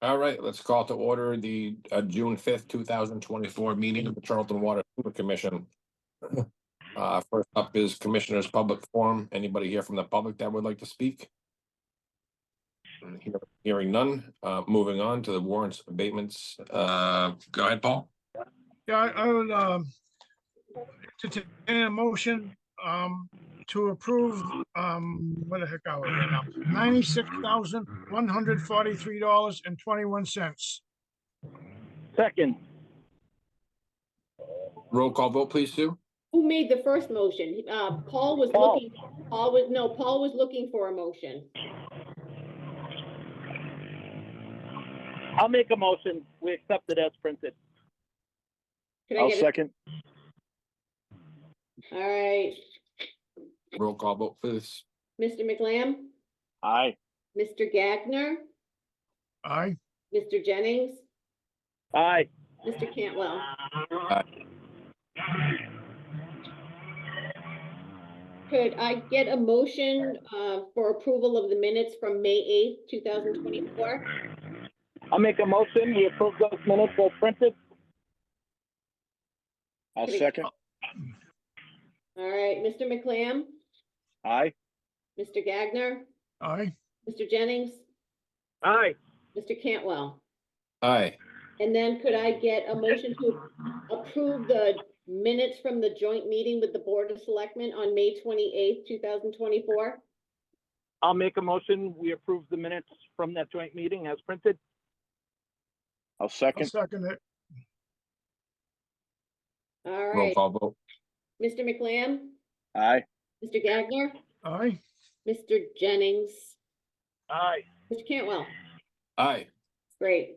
All right, let's call to order the June 5th, 2024 meeting of the Charlton Water Sewer Commission. First up is Commissioners' Public Forum. Anybody here from the public that would like to speak? Hearing none. Moving on to the warrants abatements. Go ahead, Paul. Yeah, I would entertain a motion to approve what the heck are we here now? $96,143.21. Second, Roll call vote, please, Sue. Who made the first motion? Paul was Paul. looking, Paul was looking for a motion. I'll make a motion. We accept it as printed. Can I I'll get second. All right, Roll call vote, please. Mr. McLam, Aye. Mr. Gagner, Aye. Mr. Jennings, Aye. Mr. Cantwell. Could I get a motion for approval of the minutes from May 8th, 2024? I'll make a motion. We approve those minutes as printed. I'll second. All right, Mr. McLam, Aye. Mr. Gagner, Aye. Mr. Jennings, Aye. Mr. Cantwell. Aye. And then could I get a motion to approve the minutes from the joint meeting with the Board of Selectmen on May 28th, 2024? I'll make a motion. We approve the minutes from that joint meeting as printed. I'll I'll second. second it. All Roll right, call vote. Mr. McLam, Aye. Mr. Gagner, Aye. Mr. Jennings, Aye. Mr. Cantwell. Aye. Great.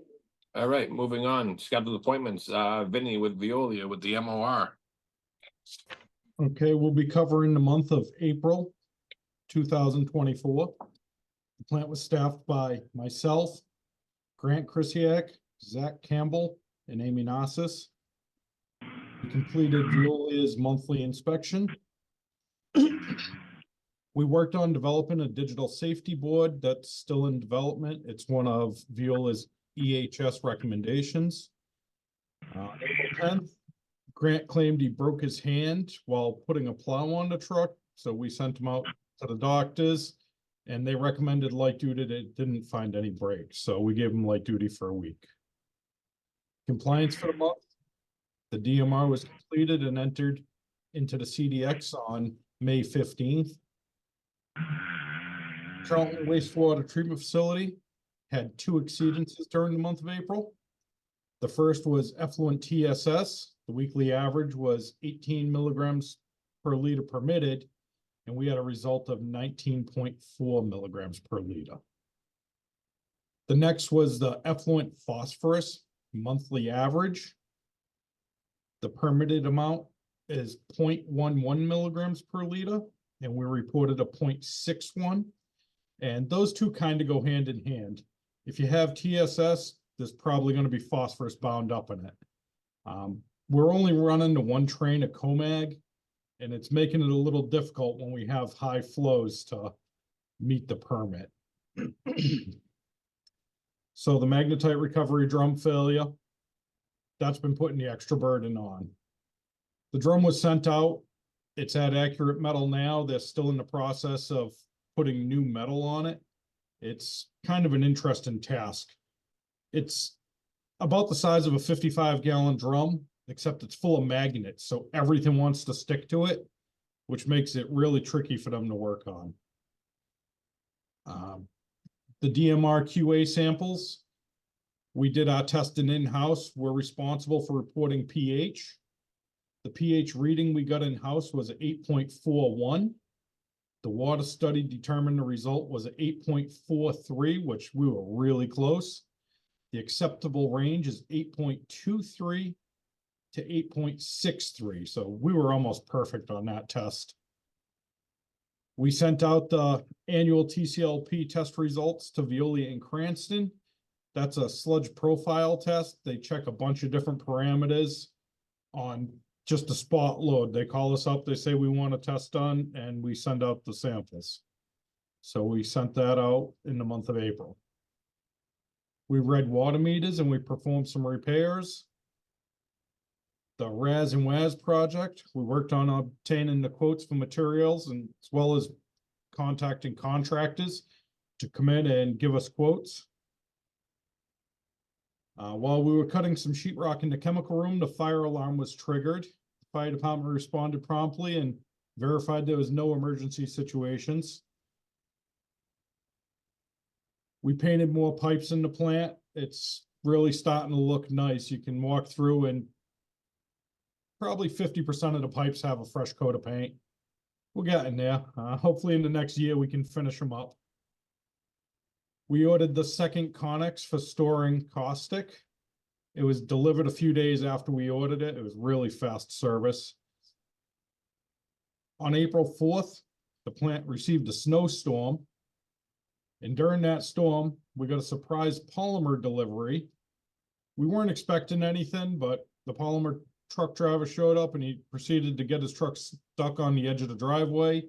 All right, moving on. Scheduled appointments. Vinny with Veolia with the MOR. Okay, we'll be covering the month of April 2024. The plant was staffed by myself, Grant Krisiak, Zach Campbell, and Amy Nassis. We completed Veolia's monthly inspection. We worked on developing a digital safety board that's still in development. It's one of Veolia's EHS recommendations. April 10th, Grant claimed he broke his hand while putting a plow on the truck, so we sent him out to the doctors, and they recommended light duty. They didn't find any breaks, so we gave him light duty for a week. Compliance for the month. The DMR was completed and entered into the CDX on May 15th. Charlton Wastewater Treatment Facility had 2 exceedances during the month of April. The first was effluent TSS. The weekly average was 18 milligrams per liter permitted, and we had a result of 19.4 milligrams per liter. The next was the effluent phosphorus monthly average. The permitted amount is 0.11 milligrams per liter, and we reported a 0.61. And those two kind of go hand in hand. If you have TSS, there's probably going to be phosphorus bound up in it. We're only running the 1 train of COMAG, and it's making it a little difficult when we have high flows to meet the permit. So the magnetite recovery drum failure, that's been putting the extra burden on. The drum was sent out. It's at Accurate Metal now. They're still in the process of putting new metal on it. It's kind of an interesting task. It's about the size of a 55-gallon drum, except it's full of magnets, so everything wants to stick to it, which makes it really tricky for them to work on. The DMR QA samples, we did our testing in-house. We're responsible for reporting pH. The pH reading we got in-house was 8.41. The water study determined the result was 8.43, which we were really close. The acceptable range is 8.23 to 8.63. So we were almost perfect on that test. We sent out the annual TCLP test results to Veolia and Cranston. That's a sludge profile test. They check a bunch of different parameters on just a spot load. They call us up, they say we want a test done, and we send out the samples. So we sent that out in the month of April. We read water meters and we performed some repairs. The Raz and Waz project, we worked on obtaining the quotes for materials and as well as contacting contractors to come in and give us quotes. While we were cutting some sheetrock in the chemical room, the fire alarm was triggered. The fire department responded promptly and verified there was no emergency situations. We painted more pipes in the plant. It's really starting to look nice. You can walk through and probably 50% of the pipes have a fresh coat of paint. We're getting there. Hopefully in the next year, we can finish them up. We ordered the second Connex for storing caustic. It was delivered a few days after we ordered it. It was really fast service. On April 4th, the plant received a snowstorm. And during that storm, we got a surprise polymer delivery. We weren't expecting anything, but the polymer truck driver showed up and he proceeded to get his truck stuck on the edge of the driveway.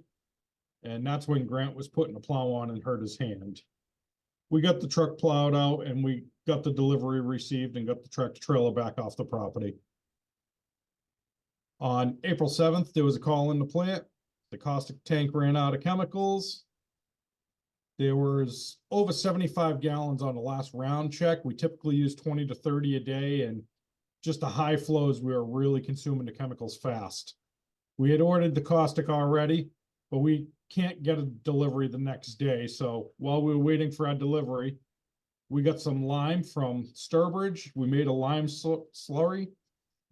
And that's when Grant was putting the plow on and hurt his hand. We got the truck plowed out and we got the delivery received and got the tractor trailer back off the property. On April 7th, there was a call in the plant. The caustic tank ran out of chemicals. There was over 75 gallons on the last round check. We typically use 20 to 30 a day, and just the high flows, we were really consuming the chemicals fast. We had ordered the caustic already, but we can't get a delivery the next day. So while we were waiting for our delivery, we got some lime from Sturbridge. We made a lime slurry,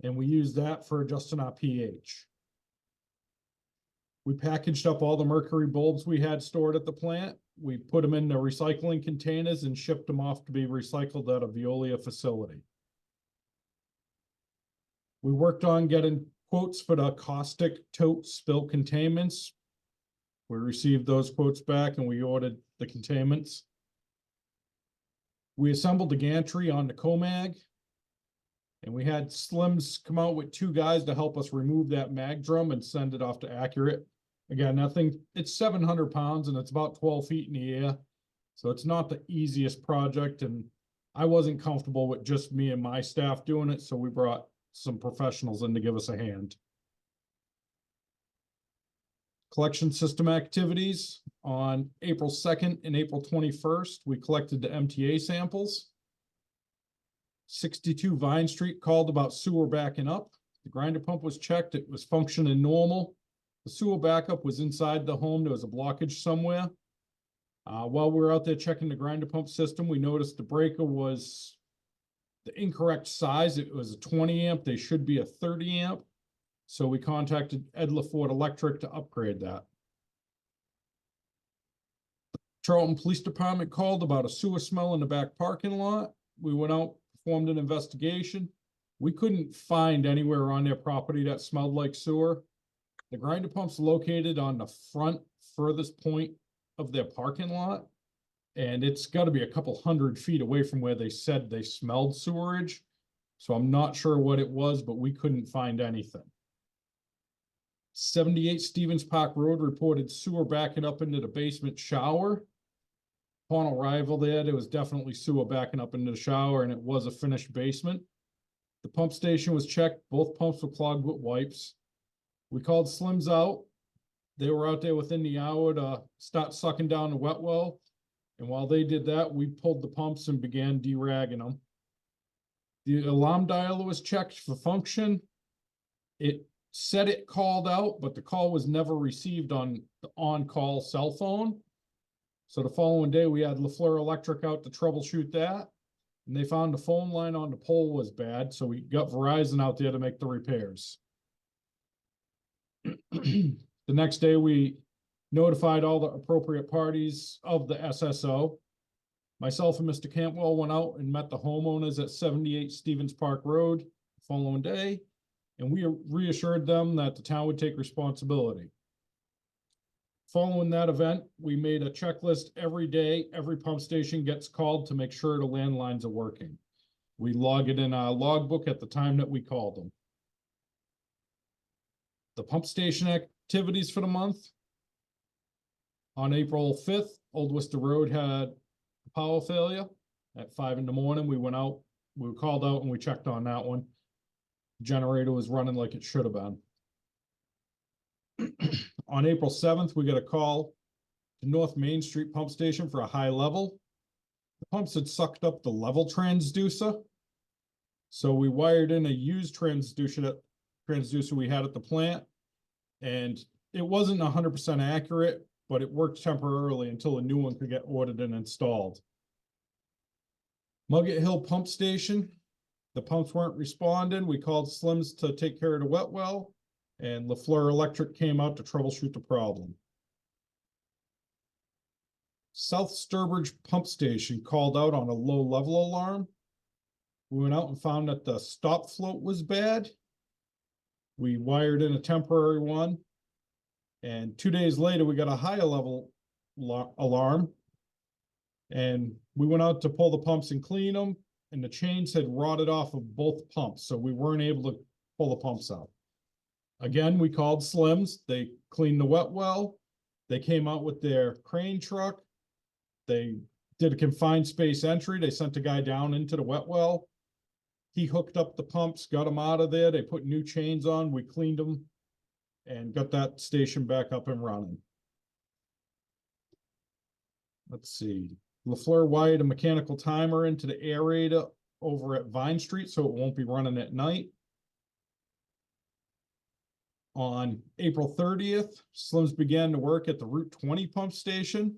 and we used that for adjusting our pH. We packaged up all the mercury bulbs we had stored at the plant. We put them in the recycling containers and shipped them off to be recycled at a Veolia facility. We worked on getting quotes for the caustic tote spill containments. We received those quotes back and we ordered the containments. We assembled the gantry on the Comag. And we had Slims come out with 2 guys to help us remove that mag drum and send it off to Accurate. Again, nothing, it's 700 pounds and it's about 12 feet in the air. So it's not the easiest project. And I wasn't comfortable with just me and my staff doing it. So we brought some professionals in to give us a hand. Collection system activities. On April 2nd and April 21st, we collected the MTA samples. 62 Vine Street called about sewer backing up. The grinder pump was checked. It was functioning normal. The sewer backup was inside the home. There was a blockage somewhere. While we were out there checking the grinder pump system, we noticed the breaker was the incorrect size. It was a 20 amp. They should be a 30 amp. So we contacted Ed LaFord Electric to upgrade that. The Charlton Police Department called about a sewer smell in the back parking lot. We went out, performed an investigation. We couldn't find anywhere on their property that smelled like sewer. The grinder pump's located on the front furthest point of their parking lot. And it's got to be a couple 100 feet away from where they said they smelled sewerage. So I'm not sure what it was, but we couldn't find anything. 78 Stevens Park Road reported sewer backing up into the basement shower. Upon arrival there was definitely sewer backing up into the shower, and it was a finished basement. The pump station was checked. Both pumps were clogged with wipes. We called Slims out. They were out there within the hour to start sucking down the wet well. And while they did that, we pulled the pumps and began deragging them. The alarm dialer was checked for function. It said it called out, but the call was never received on the on-call cell phone. So the following day, we had LaFleur Electric out to troubleshoot that. And they found the phone line on the pole was bad, so we got Verizon out there to make the repairs. The next day, we notified all the appropriate parties of the SSO. Myself and Mr. Campwell went out and met the homeowners at 78 Stevens Park Road the following day, and we reassured them that the town would take responsibility. Following that event, we made a checklist every day. Every pump station gets called to make sure the landlines are working. We log it in our logbook at the time that we called them. The pump station activities for the month. On April 5th, Old Worcester Road had a power failure. At 5 in the morning, we went out, we were called out and we checked on that one. Generator was running like it should have been. On April 7th, we got a call to North Main Street Pump Station for a high level. The pumps had sucked up the level transducer. So we wired in a used transducer we had at the plant. And it wasn't 100% accurate, but it worked temporarily until a new one could get ordered and installed. Mugget Hill Pump Station, the pumps weren't responding. We called Slims to take care of the wet well, and LaFleur Electric came out to troubleshoot the problem. South Sturbridge Pump Station called out on a low level alarm. We went out and found that the stop float was bad. We wired in a temporary one. And 2 days later, we got a higher level alarm. And we went out to pull the pumps and clean them, and the chains had rotted off of both pumps, so we weren't able to pull the pumps out. Again, we called Slims. They cleaned the wet well. They came out with their crane truck. They did a confined space entry. They sent a guy down into the wet well. He hooked up the pumps, got them out of there. They put new chains on. We cleaned them and got that station back up and running. Let's see. LaFleur wired a mechanical timer into the aerator over at Vine Street, so it won't be running at night. On April 30th, Slims began to work at the Route 20 pump station.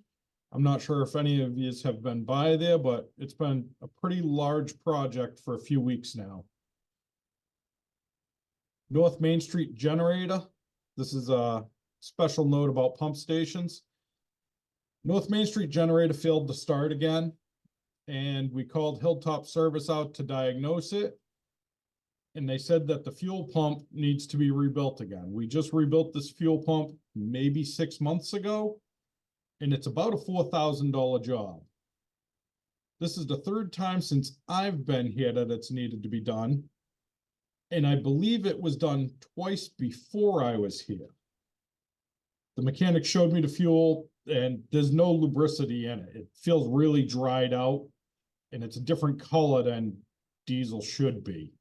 I'm not sure if any of you have been by there, but it's been a pretty large project for a few weeks now. North Main Street generator. This is a special note about pump stations. North Main Street generator failed to start again, and we called Hilltop Service out to diagnose it. And they said that the fuel pump needs to be rebuilt again. We just rebuilt this fuel pump maybe 6 months ago, and it's about a $4,000 job. This is the third time since I've been here that it's needed to be done. And I believe it was done twice before I was here. The mechanic showed me the fuel, and there's no lubricity in it. It feels really dried out, and it's a different color than diesel should be.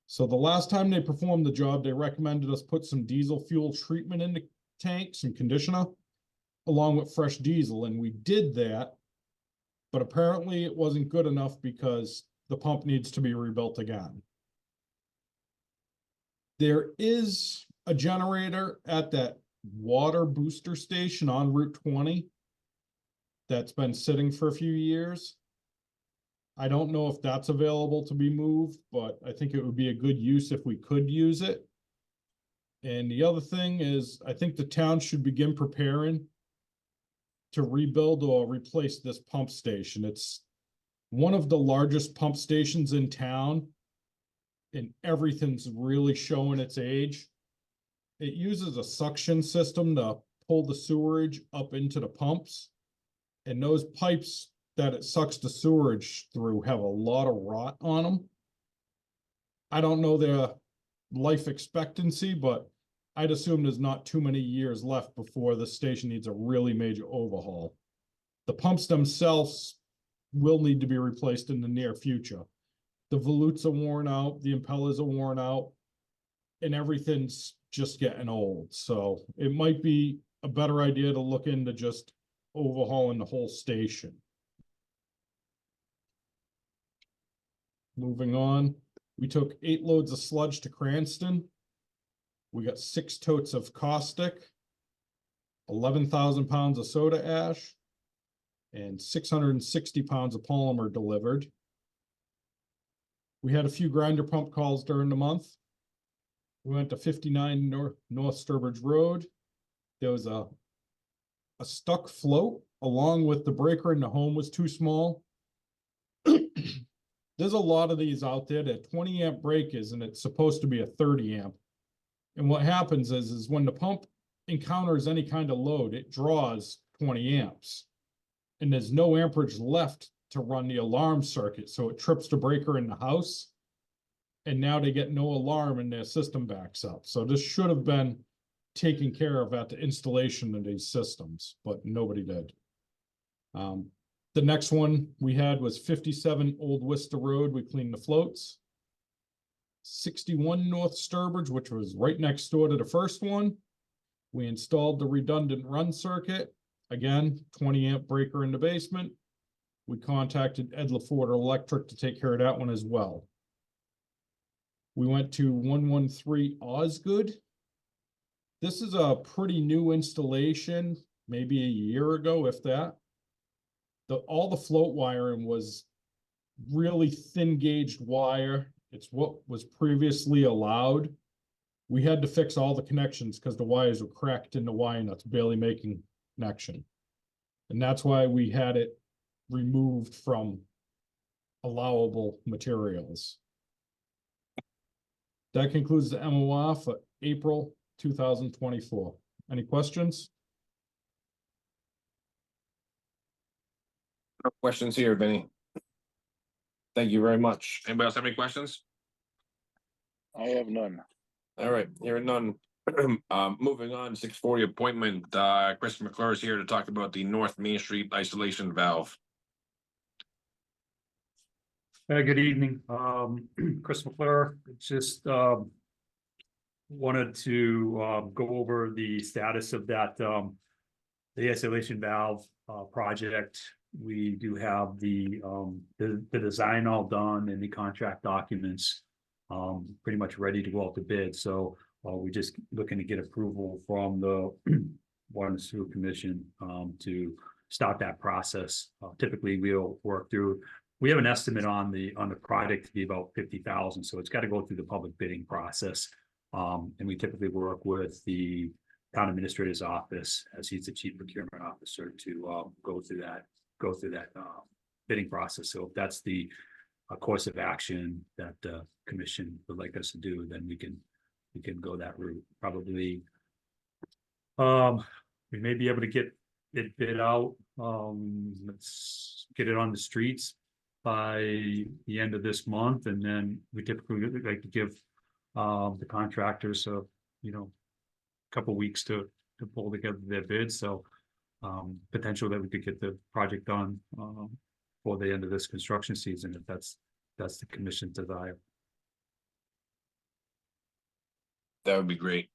So the last time they performed the job, they recommended us put some diesel fuel treatment in the tank, some conditioner, along with fresh diesel, and we did that. But apparently it wasn't good enough because the pump needs to be rebuilt again. There is a generator at that water booster station on Route 20 that's been sitting for a few years. I don't know if that's available to be moved, but I think it would be a good use if we could use it. And the other thing is, I think the town should begin preparing to rebuild or replace this pump station. It's one of the largest pump stations in town, and everything's really showing its age. It uses a suction system to pull the sewerage up into the pumps, and those pipes that it sucks the sewerage through have a lot of rot on them. I don't know their life expectancy, but I'd assume there's not too many years left before the station needs a really major overhaul. The pumps themselves will need to be replaced in the near future. The volutes are worn out, the impellers are worn out, and everything's just getting old. So it might be a better idea to look into just overhauling the whole station. Moving on, we took 8 loads of sludge to Cranston. We got 6 totes of caustic, 11,000 pounds of soda ash, and 660 pounds of polymer delivered. We had a few grinder pump calls during the month. We went to 59 North Sturbridge Road. There was a stuck float along with the breaker in the home was too small. There's a lot of these out there that 20 amp breakers, and it's supposed to be a 30 amp. And what happens is when the pump encounters any kind of load, it draws 20 amps. And there's no amperage left to run the alarm circuit, so it trips the breaker in the house. And now they get no alarm and their system backs up. So this should have been taken care of at the installation of these systems, but nobody did. The next one we had was 57 Old Worcester Road. We cleaned the floats. 61 North Sturbridge, which was right next door to the first one. We installed the redundant run circuit. Again, 20 amp breaker in the basement. We contacted Ed LaForte Electric to take care of that one as well. We went to 113 Osgood. This is a pretty new installation, maybe a year ago, if that. All the float wiring was really thin gauged wire. It's what was previously allowed. We had to fix all the connections because the wires were cracked in the wire nuts, barely making connection. And that's why we had it removed from allowable materials. That concludes the MOR for April 2024. Any questions? No questions here, Vinny. Thank you very much. Anybody else have any questions? I have none. All right, hearing none. Moving on, 640 appointment, Chris McClure is here to talk about the North Main Street isolation valve. Good evening, Chris McClure, just wanted to go over the status of that the isolation valve project. We do have the design all done and the contract documents pretty much ready to go out to bid. So we're just looking to get approval from the Water and Sewer Commission to start that process. Typically, we'll work through. We have an estimate on the project to be about 50,000, so it's got to go through the public bidding process. And we typically work with the town administrator's office, as he's the chief procurement officer, to go through that bidding process. So if that's the course of action that the commission would like us to do, then we can go that route. Probably, we may be able to get it bid out. Let's get it on the streets by the end of this month, and then we typically like to give the contractors a couple weeks to pull together their bids. So potential that we could get the project done for the end of this construction season, if that's the commission's desire. That would be great.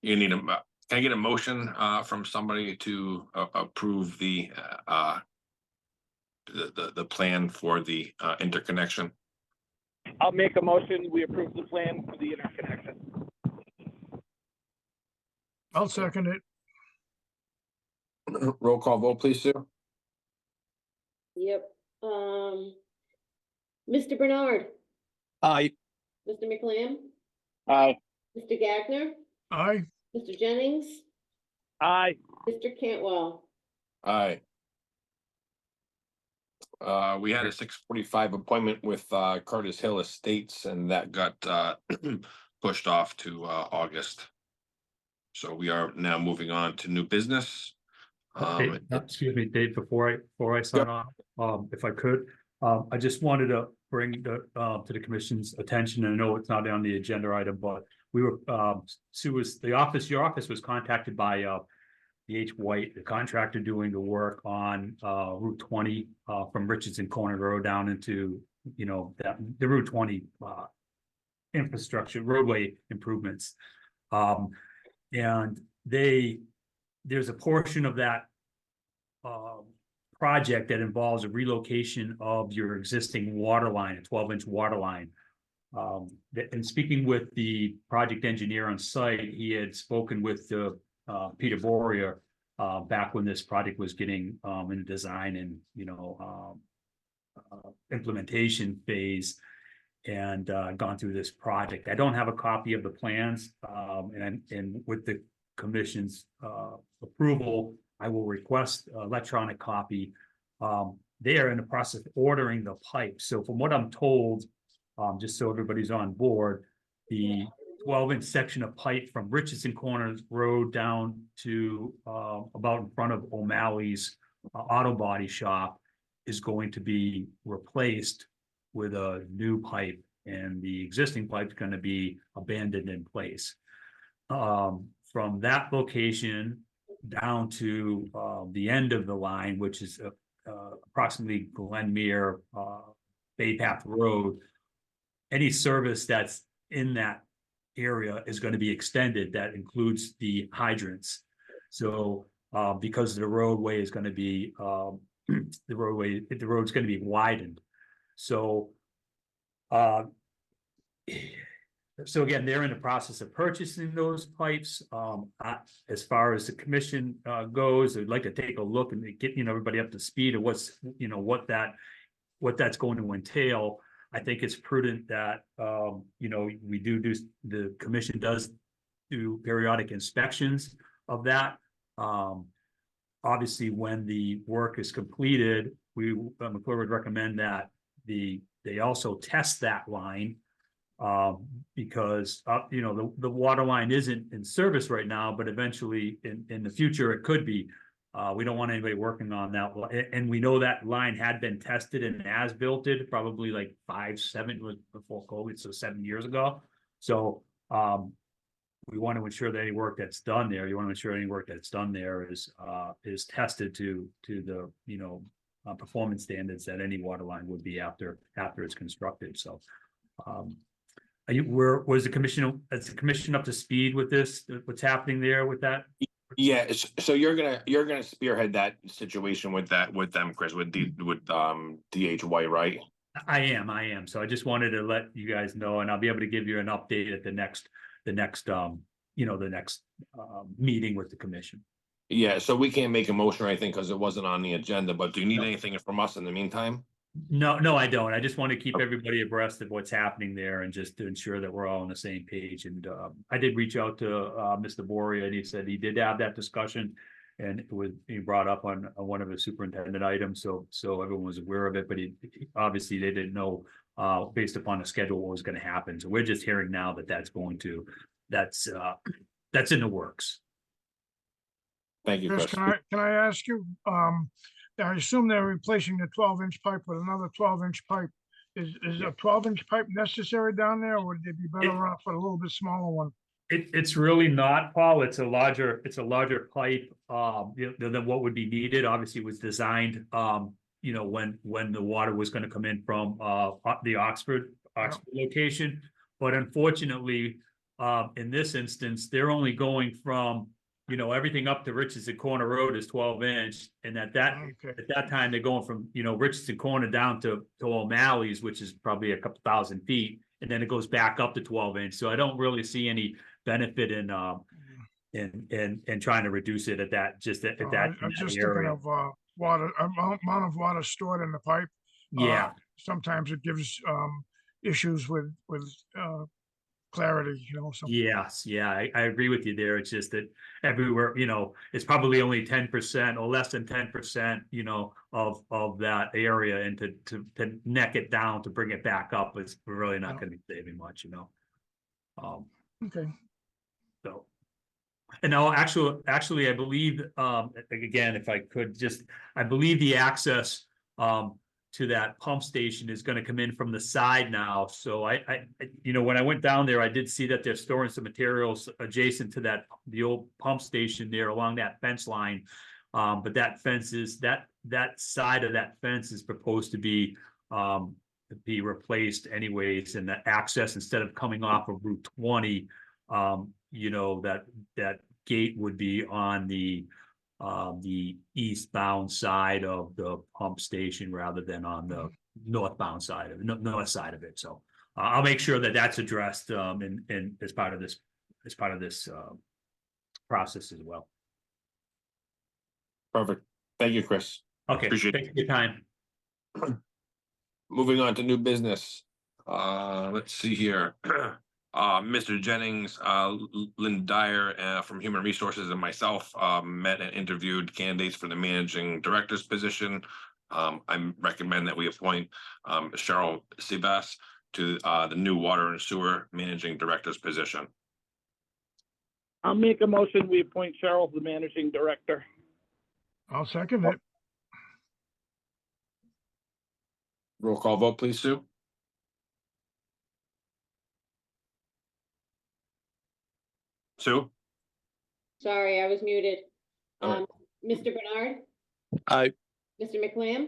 You need can I get a motion from somebody to approve the plan for the interconnection? I'll make a motion. We approve the plan for the interconnection. I'll second it. Roll call vote, please, Sue. Yep. Mr. Bernard, Aye. Mr. McLam, Aye. Mr. Gagner, Aye. Mr. Jennings, Aye. Mr. Cantwell. Aye. We had a 6:45 appointment with Curtis Hill Estates, and that got pushed off to August. So we are now moving on to new business. Excuse me, Dave, before I sign off, if I could, I just wanted to bring to the commission's attention, and I know it's not on the agenda item, but we were, Sue was, your office was contacted by the H. White, the contractor doing the work on Route 20 from Richardson Corner Road down into, the Route 20 infrastructure, roadway improvements. And there's a portion of that project that involves a relocation of your existing water line, a 12-inch water line. And speaking with the project engineer on site, he had spoken with Peter Boria back when this project was getting in design and implementation phase, and gone through this project. I don't have a copy of the plans, and with the commission's approval, I will request electronic copy. They are in the process of ordering the pipe. So from what I'm told, just so everybody's on board, the 12-inch section of pipe from Richardson Corners Road down to about in front of O'Malley's auto body shop is going to be replaced with a new pipe, and the existing pipe is going to be abandoned in place. From that location down to the end of the line, which is approximately Glenmere, Bay Path Road. Any service that's in that area is going to be extended. That includes the hydrants. So, because the roadway is going to be, the road's going to be widened. So, so again, they're in the process of purchasing those pipes. As far as the commission goes, I'd like to take a look and get, everybody up to speed of what's, what that's going to entail. I think it's prudent that, the commission does do periodic inspections of that. Obviously, when the work is completed, McClure would recommend that they also test that line. Because the water line isn't in service right now, but eventually in the future it could be. We don't want anybody working on that, and we know that line had been tested and as-builted probably like 7 was before COVID, so 7 years ago. So we want to ensure that any work that's done there, is tested to the performance standards that any water line would be after it's constructed. So. Was the commission up to speed with this? What's happening there with that? Yeah, so you're gonna spearhead that situation with them, Chris, with DH White, right? I am. So I just wanted to let you guys know, and I'll be able to give you an update at the next meeting with the commission. Yeah, so we can't make a motion or anything because it wasn't on the agenda, but do you need anything from us in the meantime? No, I don't. I just want to keep everybody abreast of what's happening there and just to ensure that we're all on the same page. And I did reach out to Mr. Boria, and he said he did have that discussion, and it was he brought up on one of the superintendent items. So everyone was aware of it, but he obviously they didn't know based upon the schedule what was going to happen. So we're just hearing now that that's in the works. Thank you, Chris, Chris. can I ask you, I assume they're replacing the 12-inch pipe with another 12-inch pipe. Is a 12-inch pipe necessary down there, or would they be better off with a little bit smaller one? It's really not, Paul. It's a larger pipe than what would be needed. Obviously, it was designed when the water was going to come in from the Oxford location. But unfortunately, in this instance, they're only going from everything up to Richardson Corner Road is 12-inch, and at that time they're going from Richardson Corner down to O'Malley's, which is probably a couple thousand feet, and then it goes back up to 12-inch. So I don't really see any benefit in trying to reduce it at that I'm just area. thinking of water, amount of water stored in the pipe. Yeah. Sometimes it gives issues with clarity, so. Yes, yeah, I agree with you there. It's just that everywhere, it's probably only 10% or less than 10%, of that area, and to neck it down to bring it back up is really not going to be saving much, Okay. So. And now, actually, I believe, again, if I could I believe the access, to that pump station is going to come in from the side now. So I when I went down there, I did see that they're storing some materials adjacent to the old pump station there along that fence line. But that fence is that side of that fence is proposed to be replaced anyways, and the access, instead of coming off of Route 20, that gate would be on the eastbound side of the pump station rather than on the north side of it. So I'll make sure that that's addressed in as part of this process as well. Perfect. Thank you, Chris. Okay, Appreciate thank you for your time. Moving on to new business. Let's see here. Mr. Jennings, Lynn Dyer from Human Resources, and myself met and interviewed candidates for the managing director's position. I recommend that we appoint Cheryl Sebas to the new water and sewer managing director's position. I'll make a motion. We appoint Cheryl the managing director. I'll second it. Roll call vote, please, Sue. Sue? Sorry, I was muted. All right. Mr. Bernard, Aye. Mr. McLam,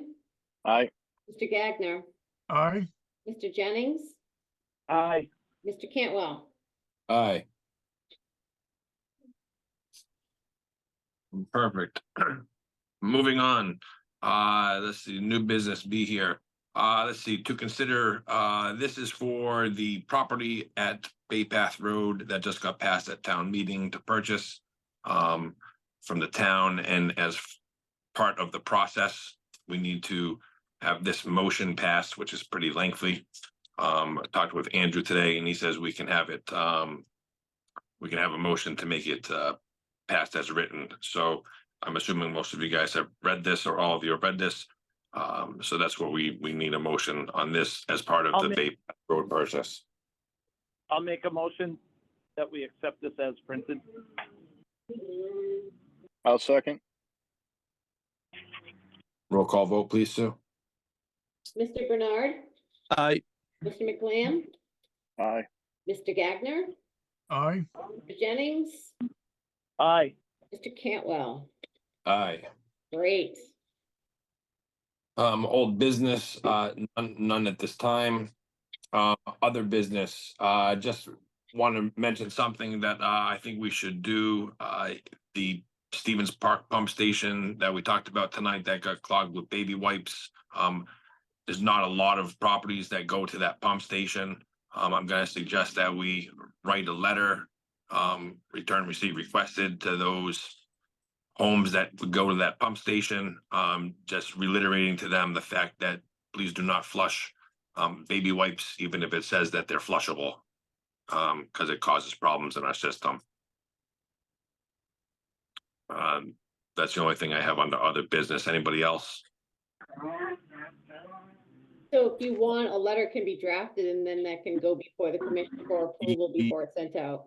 Aye. Mr. Gagner, Aye. Mr. Jennings, Aye. Mr. Cantwell. Aye. Perfect. Moving on, let's see, new business be here. Let's see, to consider, this is for the property at Bay Path Road that just got passed at town meeting to purchase. From the town, and as part of the process, we need to have this motion passed, which is pretty lengthy. I talked with Andrew today and he says we can have it, we can have a motion to make it, passed as written. So I'm assuming most of you guys have read this, or all of you have read this. So that's what we need a motion on this as part of I'll the make- Bay Path Road purchase. I'll make a motion that we accept this as printed. I'll second. Roll call vote, please, Sue. Mr. Bernard, Aye. Mr. McLam, Aye. Mr. Gagner, Aye. Mr. Jennings, Aye. Mr. Cantwell. Aye. Great. Old business, none at this time. Other business, just want to mention something that, I think we should do. The Stevens Park pump station that we talked about tonight that got clogged with baby wipes. There's not a lot of properties that go to that pump station. I'm gonna suggest that we write a letter, return receipt requested to those homes that would go to that pump station, just reiterating to them the fact that please do not flush baby wipes, even if it says that they're flushable, because it causes problems in our system. That's the only thing I have under other business. Anybody else? So if you want, a letter can be drafted and then that can go before the commission for approval before it's sent out.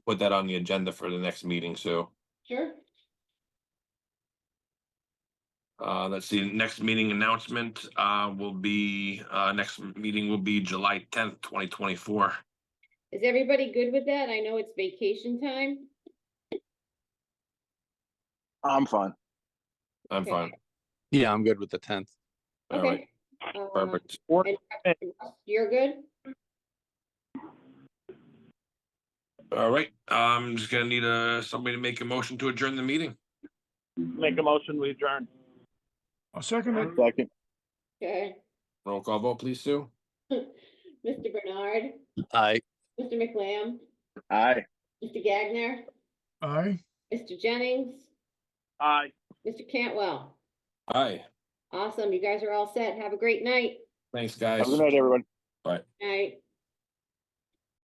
Put that on the agenda for the next meeting, Sue. Sure. Let's see, next meeting announcement, will be, next meeting will be July 10th, 2024. Is everybody good with that? I know it's vacation time. I'm fine. I'm Okay. fine. Yeah, I'm good with the 10th. All right, Okay. perfect. And you're good? All right, I'm just gonna need somebody to make a motion to adjourn the meeting. Make a motion, we adjourn. I'll second it. Second. Okay. Roll call vote, please, Sue. Mr. Bernard, Aye. Mr. McLam, Aye. Mr. Gagner, Aye. Mr. Jennings, Aye. Mr. Cantwell. Aye, Awesome. You guys are all set. Have a great night. thanks, Have guys. a good night, everyone. Bye.